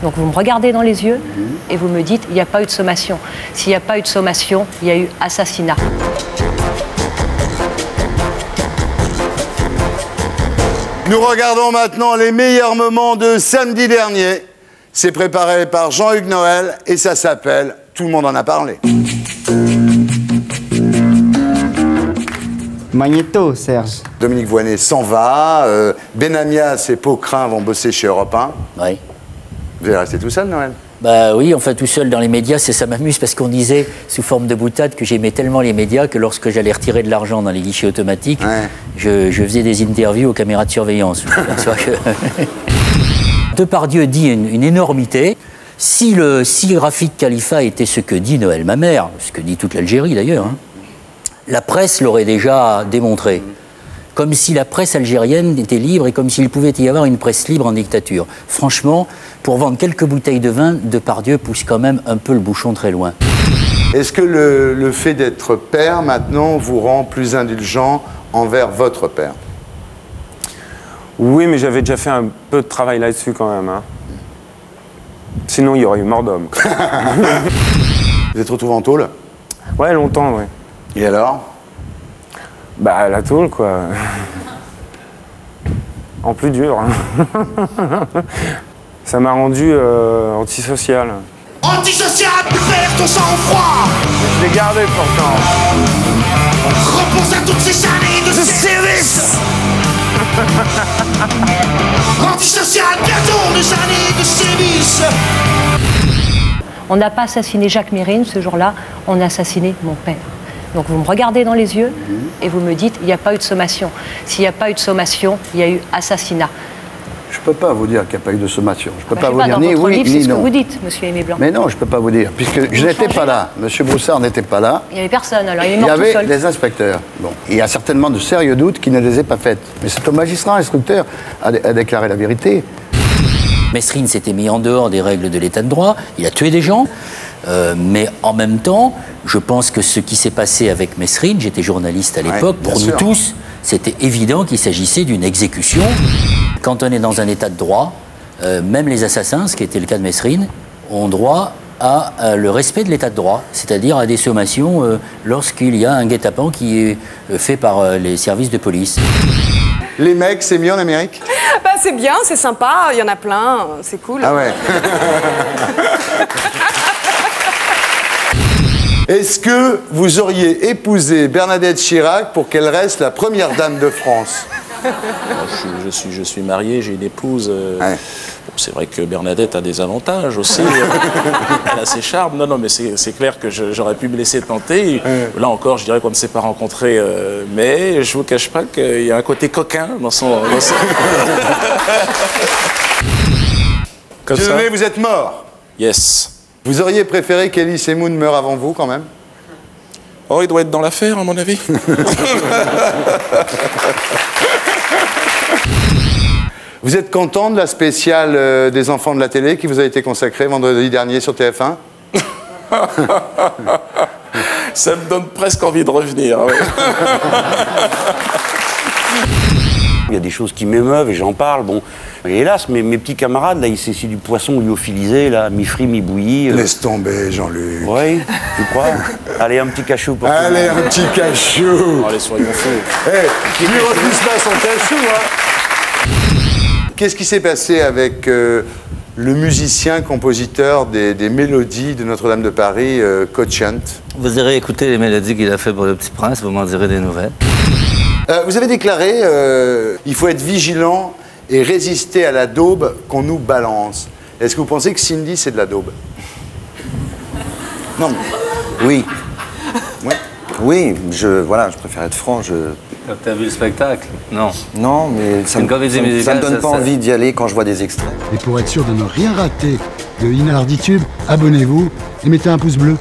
Donc vous me regardez dans les yeux et vous me dites, il n'y a pas eu de sommation. S'il n'y a pas eu de sommation, il y a eu assassinat. Nous regardons maintenant les meilleurs moments de samedi dernier. C'est préparé par Jean-Hugues Noël et ça s'appelle « Tout le monde en a parlé ». Magnéto, Serge. Dominique Voynet s'en va, Benamias et Paucrin vont bosser chez Europe 1. Oui. Vous allez rester tout seul, Noël? Bah oui, enfin tout seul dans les médias, ça m'amuse parce qu'on disait sous forme de boutade que j'aimais tellement les médias que lorsque j'allais retirer de l'argent dans les guichets automatiques, je faisais des interviews aux caméras de surveillance. Depardieu dit une énormité. Si Rafik Khalifa était ce que dit Noël Mamère, ce que dit toute l'Algérie d'ailleurs, hein, la presse l'aurait déjà démontré. Comme si la presse algérienne était libre et comme s'il pouvait y avoir une presse libre en dictature. Franchement, pour vendre quelques bouteilles de vin, Depardieu pousse quand même un peu le bouchon très loin. Est-ce que le fait d'être père, maintenant, vous rend plus indulgent envers votre père? Oui, mais j'avais déjà fait un peu de travail là-dessus quand même. Hein. Sinon, il y aurait eu mort d'homme. Vous êtes retrouvé en tôle? Ouais, longtemps, ouais. Et alors? Bah, la tôle, quoi. En plus dur. Hein. Ça m'a rendu antisocial. Antisocial, perds ton sang-froid. Je l'ai gardé pourtant. Repose à toutes ces années de service. Antisocial, bientôt des années de service. On n'a pas assassiné Jacques Mérine ce jour-là, on a assassiné mon père. Donc vous me regardez dans les yeux et vous me dites, il n'y a pas eu de sommation. S'il n'y a pas eu de sommation, il y a eu assassinat. Je ne peux pas vous dire qu'il n'y a pas eu de sommation. Je ne peux pas vous dire dans ni votre oui livre, ni c'est ce non. que vous dites, monsieur Aimé Blanc. Mais non, je ne peux pas vous dire, puisque je n'étais pas là. Monsieur Broussard n'était pas là. Il n'y avait personne, alors il est Il y mort tout avait seul. les inspecteurs. Bon. Il y a certainement de sérieux doutes qui ne les aient pas faites. Mais c'est au magistrat instructeur à déclarer la vérité. Mesrine s'était mis en dehors des règles de l'état de droit, il a tué des gens, mais en même temps, je pense que ce qui s'est passé avec Mesrine, j'étais journaliste à l'époque, pour nous tous, c'était évident qu'il s'agissait d'une exécution. Quand on est dans un état de droit, même les assassins, ce qui était le cas de Mesrine, ont droit à le respect de l'état de droit, c'est-à-dire à des sommations lorsqu'il y a un guet-apens qui est fait par les services de police. Les mecs, c'est mieux en Amérique? Bah, c'est bien, c'est sympa, il y en a plein, c'est cool. Ah ouais. Est-ce que vous auriez épousé Bernadette Chirac pour qu'elle reste la première dame de France? Je suis marié, j'ai une épouse. Bon, c'est vrai que Bernadette a des avantages aussi. Elle a ses charmes. Non, mais c'est clair que j'aurais pu me laisser tenter. Là encore, je dirais qu'on ne s'est pas rencontrés. Mais je ne vous cache pas qu'il y a un côté coquin dans son... Comme ça. Dieudonné, vous êtes mort. Yes. Vous auriez préféré qu'Elie Semoun meure avant vous, quand même? Oh, il doit être dans l'affaire, à mon avis. Vous êtes content de la spéciale des enfants de la télé qui vous a été consacrée vendredi dernier sur TF1? Ça me donne presque envie de revenir. Ouais. Il y a des choses qui m'émeuvent et j'en parle. Bon, et hélas, mes petits camarades, là, c'est du poisson lyophilisé, là, mi-frit, mi-bouilli. Laisse tomber, Jean-Luc. Oui, tu crois? Allez, un petit cachou pour Allez, un petit cachou. Allez, soyons fous. Lui refuse pas son cachou, hein. Qu'est-ce qui s'est passé avec le musicien, compositeur des mélodies de Notre-Dame de Paris, Cocciante? Vous irez écouter les mélodies qu'il a fait pour Le Petit Prince, vous m'en direz des nouvelles. Vous avez déclaré il faut être vigilant et résister à la daube qu'on nous balance. Est-ce que vous pensez que Cindy, c'est de la daube? Non. Oui. Oui, je préfère être franc. T'as vu le spectacle? Non. Non, mais ça me donne pas envie d'y aller quand je vois des extraits. Et pour être sûr de ne rien rater de Inarditube, abonnez-vous et mettez un pouce bleu.